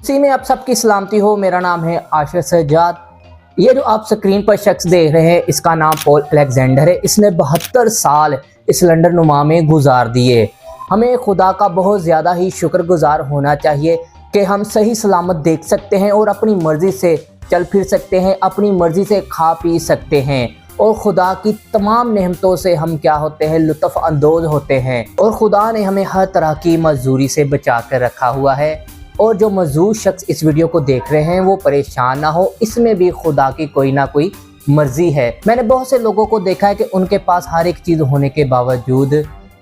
मसीह में आप सबकी सलामती हो। मेरा नाम है आशिर सज्जाद। ये जो आप स्क्रीन पर शख्स देख रहे हैं, इसका नाम पॉल अलेक्जेंडर है। इसने 72 साल इस लंदन नुमा में गुजार दिए। हमें खुदा का बहुत ज़्यादा ही शुक्रगुजार होना चाहिए कि हम सही सलामत देख सकते हैं और अपनी मर्ज़ी से चल फिर सकते हैं, अपनी मर्ज़ी से खा पी सकते हैं और खुदा की तमाम नेमतों से हम क्या होते हैं, लुत्फ़ अंदोज़ होते हैं। और खुदा ने हमें हर तरह की मजदूरी से बचा कर रखा हुआ है। और जो मजदूर शख्स इस वीडियो को देख रहे हैं वो परेशान ना हो, इसमें भी खुदा की कोई ना कोई मर्ज़ी है। मैंने बहुत से लोगों को देखा है कि उनके पास हर एक चीज़ होने के बावजूद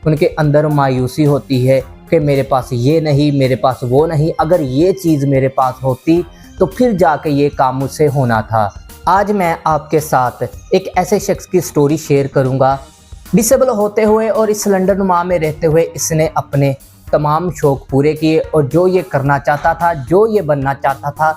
उनके अंदर मायूसी होती है कि मेरे पास ये नहीं, मेरे पास वो नहीं, अगर ये चीज़ मेरे पास होती तो फिर जाके ये काम मुझसे होना था। आज मैं आपके साथ एक ऐसे शख्स की स्टोरी शेयर करूंगा, डिसेबल होते हुए और इस लंदन नुमा में रहते हुए इसने अपने तमाम शौक़ पूरे किए और जो ये करना चाहता था, जो ये बनना चाहता था,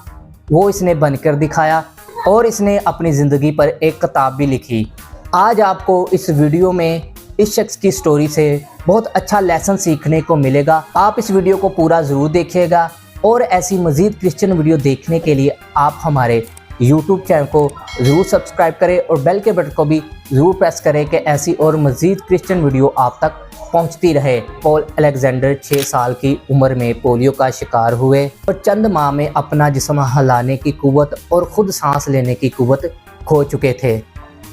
वो इसने बनकर दिखाया और इसने अपनी ज़िंदगी पर एक किताब भी लिखी। आज आपको इस वीडियो में इस शख्स की स्टोरी से बहुत अच्छा लेसन सीखने को मिलेगा। आप इस वीडियो को पूरा ज़रूर देखिएगा और ऐसी मज़ीद क्रिश्चियन वीडियो देखने के लिए आप हमारे YouTube चैनल को ज़रूर सब्सक्राइब करें और बेल के बटन को भी ज़रूर प्रेस करें कि ऐसी और मज़ीद क्रिश्चियन वीडियो आप तक पहुंचती रहे। पॉल अलेक्जेंडर 6 साल की उम्र में पोलियो का शिकार हुए और चंद माह में अपना जिस्म हिलाने की कुव्वत और ख़ुद सांस लेने की कुव्वत खो चुके थे।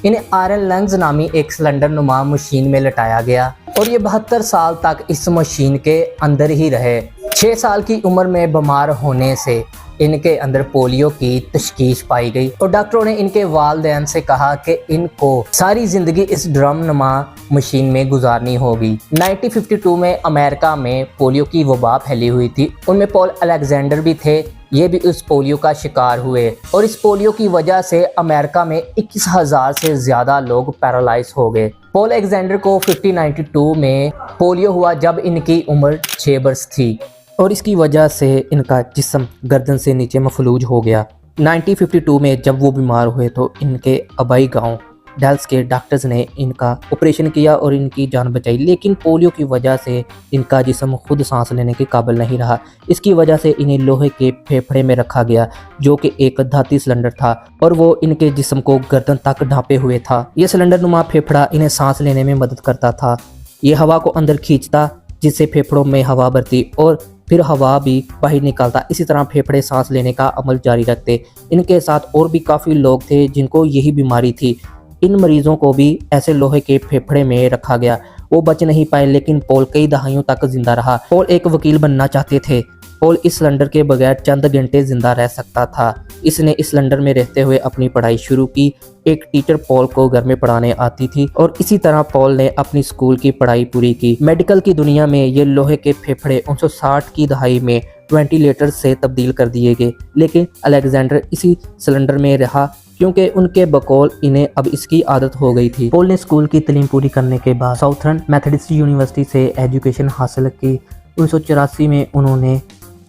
इन्हें आयरन लंग्स नामी एक सिलेंडर नुमा मशीन में लटाया गया और ये 72 साल तक इस मशीन के अंदर ही रहे। 6 साल की उम्र में बीमार होने से इनके अंदर पोलियो की तशखीस पाई गई और डॉक्टरों ने इनके वालिदैन से कहा कि इनको सारी ज़िंदगी इस ड्रम नुमा मशीन में गुजारनी होगी। 1952 में अमेरिका में पोलियो की वबा फैली हुई थी, उनमें पॉल अलेक्जेंडर भी थे। ये भी उस पोलियो का शिकार हुए और इस पोलियो की वजह से अमेरिका में 21,000 से ज़्यादा लोग पैरालाइज हो गए। पॉल अलेक्जेंडर को 1992 में पोलियो हुआ जब इनकी उम्र 6 वर्ष थी और इसकी वजह से इनका जिस्म गर्दन से नीचे मफलूज हो गया। 1952 में जब वो बीमार हुए तो इनके आबाई गांव डेल्स के डॉक्टर्स ने इनका ऑपरेशन किया और इनकी जान बचाई, लेकिन पोलियो की वजह से इनका जिस्म खुद सांस लेने के काबिल नहीं रहा। इसकी वजह से इन्हें लोहे के फेफड़े में रखा गया जो कि एक धाती सिलेंडर था और वो इनके जिस्म को गर्दन तक ढांपे हुए था। ये सिलेंडर नुमा फेफड़ा इन्हें सांस लेने में मदद करता था। ये हवा को अंदर खींचता जिससे फेफड़ों में हवा भरती और फिर हवा भी बाहर निकालता। इसी तरह फेफड़े सांस लेने का अमल जारी रखते। इनके साथ और भी काफ़ी लोग थे जिनको यही बीमारी थी। इन मरीजों को भी ऐसे लोहे के फेफड़े में रखा गया। वो बच नहीं पाए, लेकिन पॉल कई दहाइयों तक जिंदा रहा। पॉल एक वकील बनना चाहते थे। पॉल इस सिलेंडर के बगैर चंद घंटे जिंदा रह सकता था। इसने इस सिलेंडर में रहते हुए अपनी पढ़ाई शुरू की। एक टीचर पॉल को घर में पढ़ाने आती थी और इसी तरह पॉल ने अपनी स्कूल की पढ़ाई पूरी की। मेडिकल की दुनिया में ये लोहे के फेफड़े 1960 की दहाई में वेंटिलेटर से तब्दील कर दिए गए, लेकिन अलेक्जेंडर इसी सिलेंडर में रहा क्योंकि उनके बकौल इन्हें अब इसकी आदत हो गई थी। पॉल ने स्कूल की तालीम पूरी करने के बाद साउथर्न मेथोडिस्ट यूनिवर्सिटी से एजुकेशन हासिल की। 1984 में उन्होंने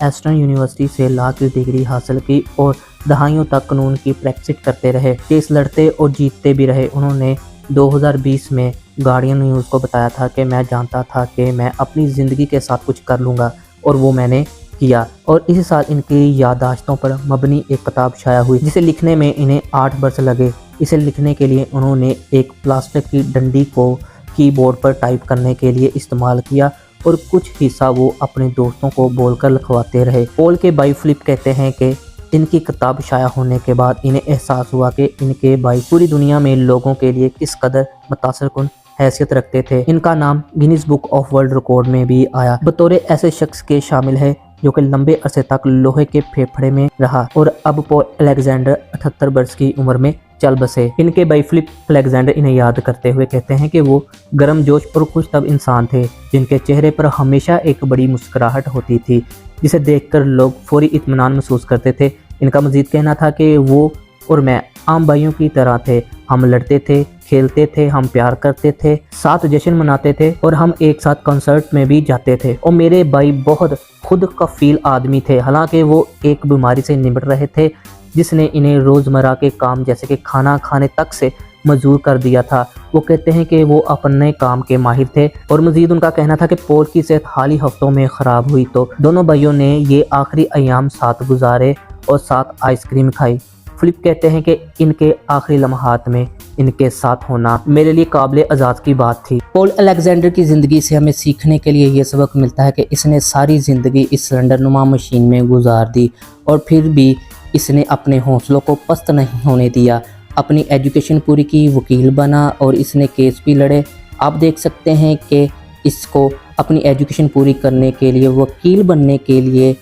एस्टर्न यूनिवर्सिटी से लॉ की डिग्री हासिल की और दहाइयों तक कानून की प्रैक्टिस करते रहे। केस लड़ते और जीतते भी रहे। उन्होंने 2020 में गार्डियन न्यूज़ को बताया था कि मैं जानता था कि मैं अपनी ज़िंदगी के साथ कुछ कर लूँगा और वो मैंने किया। और इसी साल इनकी याददाश्तों पर मबनी एक किताब शाया हुई जिसे लिखने में इन्हें 8 वर्ष लगे। इसे लिखने के लिए उन्होंने एक प्लास्टिक की डंडी को कीबोर्ड पर टाइप करने के लिए इस्तेमाल किया और कुछ हिस्सा वो अपने दोस्तों को बोलकर लिखवाते रहे। पॉल के भाई फिलिप कहते हैं कि इनकी किताब शाया होने के बाद इन्हें एहसास हुआ कि इनके भाई पूरी दुनिया में लोगों के लिए किस कदर मुतासिरकुन हैसियत रखते थे। इनका नाम Guinness book of world record में भी आया। बतौर ऐसे शख्स के शामिल है जो कि लंबे अरसे तक लोहे के फेफड़े में रहा और अब पॉल अलेक्जेंडर 78 वर्ष की उम्र में चल बसे। इनके भाई फिलिप अलेक्जेंडर इन्हें याद करते हुए कहते हैं कि वो गर्मजोश और खुशतब इंसान थे जिनके चेहरे पर हमेशा एक बड़ी मुस्कुराहट होती थी जिसे देखकर लोग फौरी इत्मीनान महसूस करते थे। इनका मजीद कहना था कि वो और मैं आम भाइयों की तरह थे। हम लड़ते थे, खेलते थे, हम प्यार करते थे, साथ जश्न मनाते थे और हम एक साथ कंसर्ट में भी जाते थे। और मेरे भाई बहुत खुद कफील आदमी थे। हालांकि वो एक बीमारी से निपट रहे थे जिसने इन्हें रोज़मर्रा के काम जैसे कि खाना खाने तक से मंजूर कर दिया था। वो कहते हैं कि वो अपने काम के माहिर थे और मजीद उनका कहना था कि पॉल की सेहत हाल ही हफ्तों में ख़राब हुई तो दोनों भाइयों ने ये आखिरी अयाम साथ गुजारे और साथ आइसक्रीम खाई। फिलिप कहते हैं कि इनके आखिरी लम्हात में इनके साथ होना मेरे लिए काबिल अजाज़ की बात थी। पॉल अलेक्जेंडर की ज़िंदगी से हमें सीखने के लिए ये सबक मिलता है कि इसने सारी ज़िंदगी इस सिलेंडर नुमा मशीन में गुजार दी और फिर भी इसने अपने हौसलों को पस्त नहीं होने दिया। अपनी एजुकेशन पूरी की, वकील बना और इसने केस भी लड़े। आप देख सकते हैं कि इसको अपनी एजुकेशन पूरी करने के लिए, वकील बनने के लिए,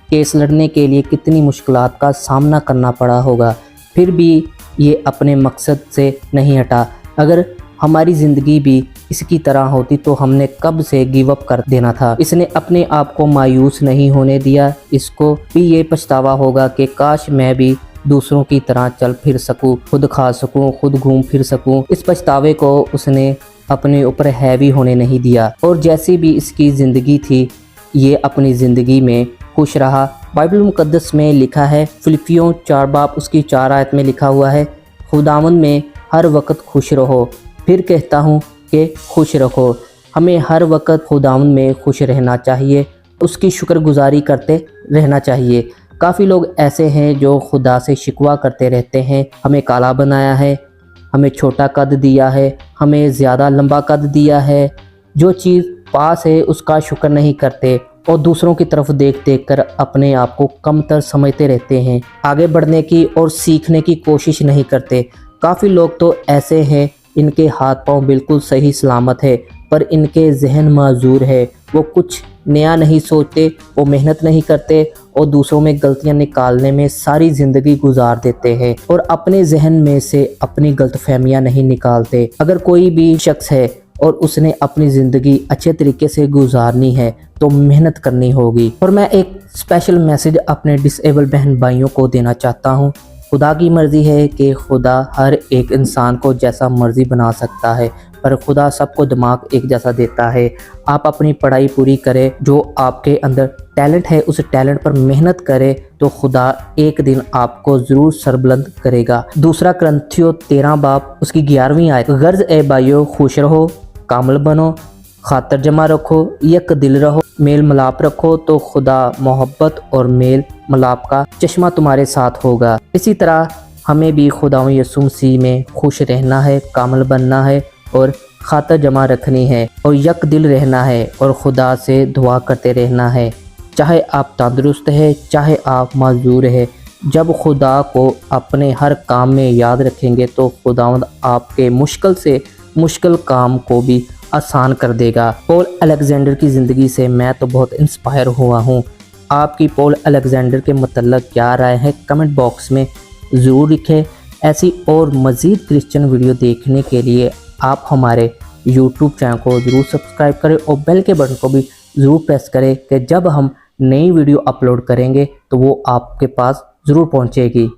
केस लड़ने के लिए कितनी मुश्किलात का सामना करना पड़ा होगा, फिर भी ये अपने मकसद से नहीं हटा। अगर हमारी ज़िंदगी भी इसकी तरह होती तो हमने कब से गिव अप कर देना था। इसने अपने आप को मायूस नहीं होने दिया। इसको भी ये पछतावा होगा कि काश मैं भी दूसरों की तरह चल फिर सकूं, खुद खा सकूं, खुद घूम फिर सकूं। इस पछतावे को उसने अपने ऊपर हैवी होने नहीं दिया और जैसी भी इसकी ज़िंदगी थी ये अपनी ज़िंदगी में खुश रहा। बाइबल मुकद्दस में लिखा है, फिलिपियों 4 बाब उसकी 4 आयत में लिखा हुआ है, खुदावंद में हर वक्त खुश रहो। फिर कहता हूँ कि खुश रहो। हमें हर वक्त खुदावंद में खुश रहना चाहिए, उसकी शुक्रगुजारी करते रहना चाहिए। काफ़ी लोग ऐसे हैं जो खुदा से शिकवा करते रहते हैं, हमें काला बनाया है, हमें छोटा कद दिया है, हमें ज़्यादा लंबा कद दिया है। जो चीज़ पास है उसका शुक्र नहीं करते और दूसरों की तरफ देख देख कर अपने आप को कमतर समझते रहते हैं। आगे बढ़ने की और सीखने की कोशिश नहीं करते। काफ़ी लोग तो ऐसे हैं, इनके हाथ पांव बिल्कुल सही सलामत है पर इनके जहन माजूर है। वो कुछ नया नहीं सोचते, वो मेहनत नहीं करते और दूसरों में गलतियां निकालने में सारी ज़िंदगी गुजार देते हैं और अपने जहन में से अपनी गलतफहमियां नहीं निकालते। अगर कोई भी शख्स है और उसने अपनी ज़िंदगी अच्छे तरीके से गुजारनी है तो मेहनत करनी होगी। और मैं एक स्पेशल मैसेज अपने डिसेबल बहन भाइयों को देना चाहता हूँ। खुदा की मर्ज़ी है कि खुदा हर एक इंसान को जैसा मर्ज़ी बना सकता है पर खुदा सबको दिमाग एक जैसा देता है। आप अपनी पढ़ाई पूरी करें, जो आपके अंदर टैलेंट है उस टैलेंट पर मेहनत करें तो खुदा एक दिन आपको ज़रूर सरबुलंद करेगा। दूसरा कुरिन्थियों 13 बाब उसकी 11वीं आयत, गर्ज ए भाइयों खुश रहो, कामिल बनो, खातर जमा रखो, एक दिल रहो, मेल मिलाप रखो तो खुदा मोहब्बत और मेल मिलाप का चश्मा तुम्हारे साथ होगा। इसी तरह हमें भी खुदा यीशु मसीह में खुश रहना है, कामिल बनना है और खातर जमा रखनी है और यक दिल रहना है और खुदा से दुआ करते रहना है। चाहे आप तंदुरुस्त है, चाहे आप माजूर है, जब खुदा को अपने हर काम में याद रखेंगे तो खुदावंद आपके मुश्किल से मुश्किल काम को भी आसान कर देगा। पॉल अलेक्जेंडर की ज़िंदगी से मैं तो बहुत इंस्पायर हुआ हूँ। आपकी पॉल अलेक्जेंडर के मतलब क्या राय है कमेंट बॉक्स में ज़रूर लिखें। ऐसी और मज़ीद क्रिश्चियन वीडियो देखने के लिए आप हमारे YouTube चैनल को ज़रूर सब्सक्राइब करें और बेल के बटन को भी ज़रूर प्रेस करें कि जब हम नई वीडियो अपलोड करेंगे तो वो आपके पास ज़रूर पहुँचेगी।